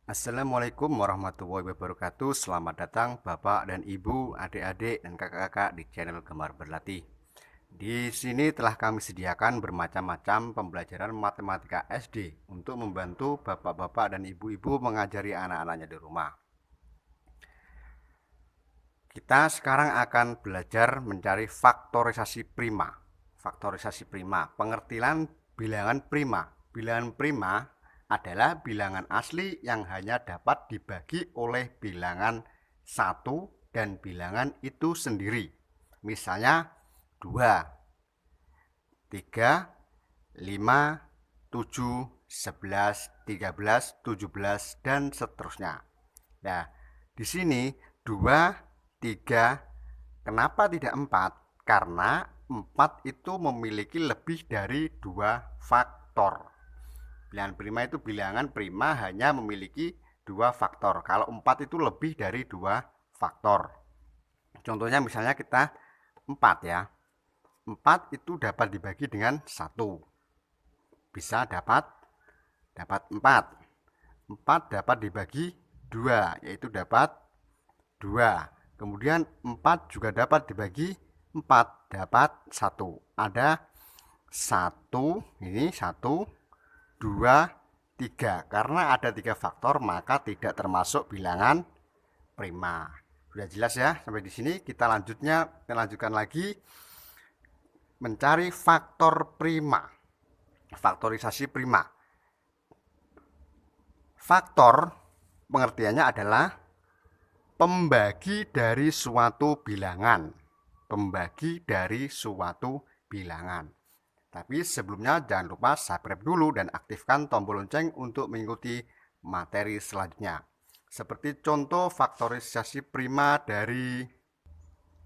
Assalamualaikum warahmatullahi wabarakatuh. Selamat datang Bapak dan Ibu, adik-adik dan kakak-kakak di channel Gemar Berlatih. Di sini telah kami sediakan bermacam-macam pembelajaran matematika SD untuk membantu bapak-bapak dan ibu-ibu mengajari anak-anaknya di rumah. Kita sekarang akan belajar mencari faktorisasi prima. Faktorisasi prima, pengertian bilangan prima. Bilangan prima adalah bilangan asli yang hanya dapat dibagi oleh bilangan satu dan bilangan itu sendiri. Misalnya 2, 3, 5, 7, 11, 13, 17 dan seterusnya. Nah, di sini 2, 3, kenapa tidak 4? Karena 4 itu memiliki lebih dari 2 faktor. Bilangan prima itu bilangan prima hanya memiliki 2 faktor. Kalau 4 itu lebih dari 2 faktor. Contohnya misalnya kita 4 ya. 4 itu dapat dibagi dengan 1. Bisa dapat 4. 4 dapat dibagi 2, yaitu dapat 2. Kemudian 4 juga dapat dibagi 4, dapat 1. Ada 1, ini 1, 2, 3. Karena ada 3 faktor maka tidak termasuk bilangan prima. Sudah jelas ya sampai di sini. Kita lanjutkan lagi mencari faktor prima. Faktorisasi prima. Faktor pengertiannya adalah pembagi dari suatu bilangan. Pembagi dari suatu bilangan. Tapi sebelumnya jangan lupa subscribe dulu dan aktifkan tombol lonceng untuk mengikuti materi selanjutnya. Seperti contoh faktorisasi prima dari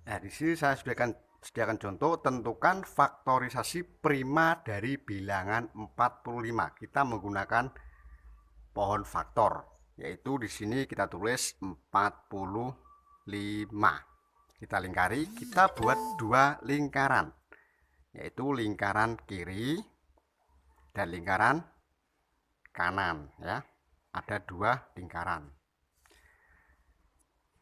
di sini saya sediakan contoh, tentukan faktorisasi prima dari bilangan 45. Kita menggunakan pohon faktor, yaitu di sini kita tulis 45. Kita lingkari, kita buat 2 lingkaran, yaitu lingkaran kiri dan lingkaran kanan ya. Ada 2 lingkaran.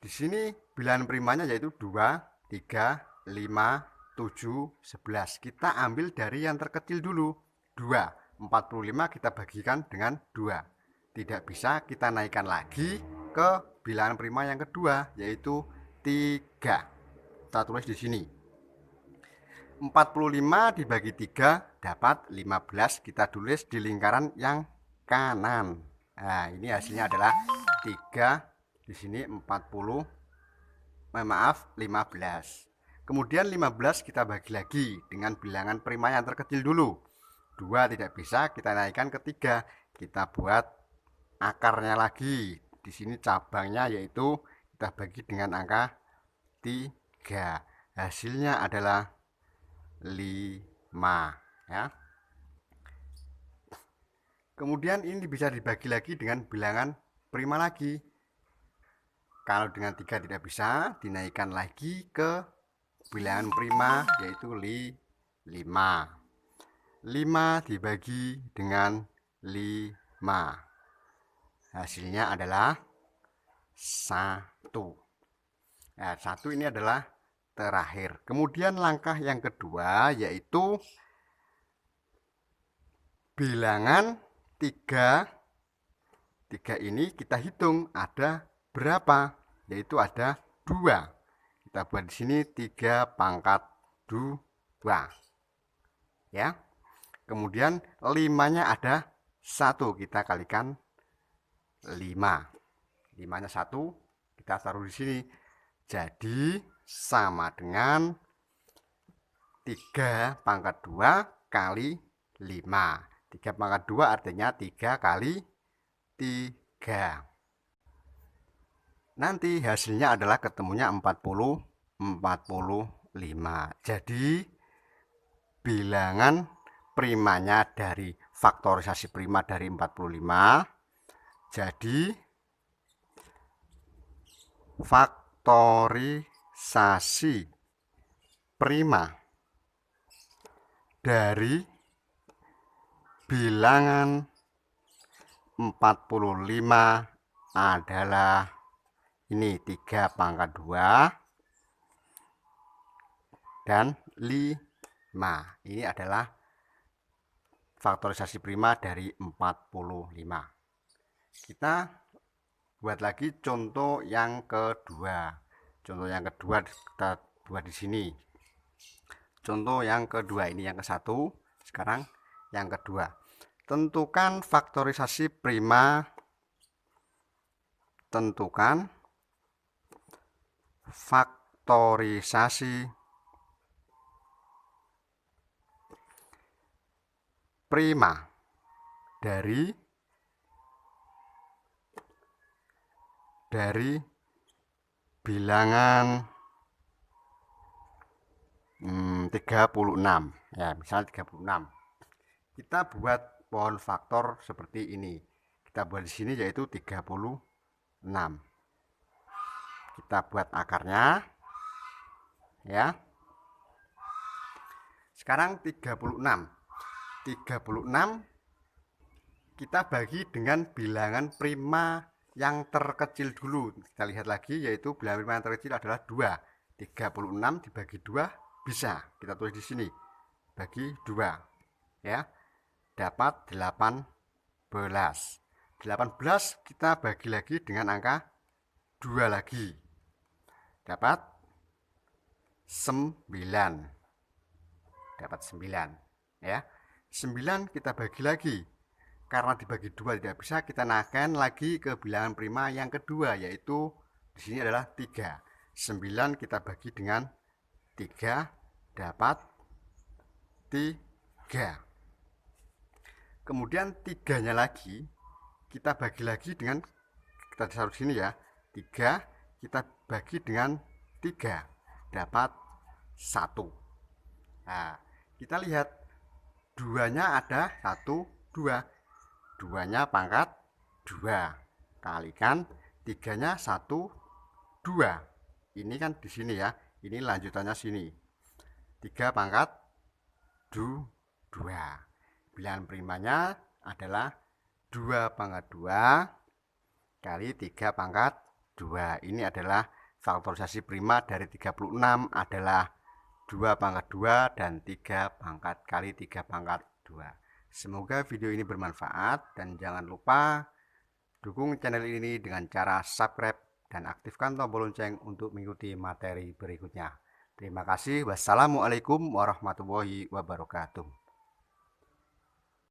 Di sini bilangan primanya yaitu 2, 3, 5, 7, 11. Kita ambil dari yang terkecil dulu, 2. 45 kita bagikan dengan 2. Tidak bisa kita naikkan lagi ke bilangan prima yang kedua, yaitu 3. Kita tulis di sini. 45 dibagi 3 dapat 15. Kita tulis di lingkaran yang kanan. Nah, ini hasilnya adalah 3. Di sini 15. Kemudian 15 kita bagi lagi dengan bilangan prima yang terkecil dulu. 2 tidak bisa, kita naikkan ke 3. Kita buat akarnya lagi. Di sini cabangnya yaitu kita bagi dengan angka 3. Hasilnya adalah 5 ya. Kemudian ini bisa dibagi lagi dengan bilangan prima lagi. Kalau dengan 3 tidak bisa, dinaikkan lagi ke bilangan prima yaitu 5. 5 dibagi dengan 5. Hasilnya adalah 1. Nah, 1 ini adalah terakhir. Kemudian langkah yang kedua yaitu bilangan 3. 3 ini kita hitung ada berapa? Yaitu ada 2. Kita buat di sini 3 pangkat 2. Ya. Kemudian 5-nya ada 1, kita kalikan 5. 5-nya 1, kita taruh di sini. Jadi sama dengan 3 pangkat 2 kali 5. 3 pangkat 2 artinya 3 kali 3. Nanti hasilnya adalah ketemunya 45. Jadi bilangan primanya dari faktorisasi prima dari 45. Jadi faktorisasi prima dari bilangan 45 adalah ini 3 pangkat 2 dan 5. Ini adalah faktorisasi prima dari 45. Kita buat lagi contoh yang kedua. Contoh yang kedua kita buat di sini. Contoh yang kedua, ini yang ke satu, sekarang yang kedua. Tentukan faktorisasi prima. Tentukan faktorisasi prima dari bilangan 36 ya, misalnya 36. Kita buat pohon faktor seperti ini. Kita buat di sini yaitu 36. Kita buat akarnya ya. Sekarang 36 kita bagi dengan bilangan prima yang terkecil dulu. Kita lihat lagi, yaitu bilangan prima yang terkecil adalah 2. 36 dibagi 2 bisa kita tulis di sini. Bagi 2 ya. Dapat 18. 18 kita bagi lagi dengan angka 2 lagi. Dapat 9. Dapat 9 ya. 9 kita bagi lagi. Karena dibagi 2 tidak bisa, kita naikkan lagi ke bilangan prima yang kedua, yaitu di sini adalah 3. 9 kita bagi dengan 3 dapat 3. Kemudian 3-nya lagi kita bagi lagi dengan, kita taruh sini ya, 3 kita bagi dengan 3 dapat 1. Nah, kita lihat 2-nya ada 1, 2. 2-nya pangkat 2 kalikan 3-nya 1, 2. Ini kan di sini ya, ini lanjutannya sini. 3 pangkat 2. Bilangan primanya adalah 2 pangkat 2 kali 3 pangkat 2. Ini adalah faktorisasi prima dari 36 adalah 2 pangkat 2 dan 3 pangkat kali 3 pangkat 2. Semoga video ini bermanfaat, dan jangan lupa dukung channel ini dengan cara subscribe dan aktifkan tombol lonceng untuk mengikuti materi berikutnya. Terima kasih. Wassalamualaikum warahmatullahi wabarakatuh.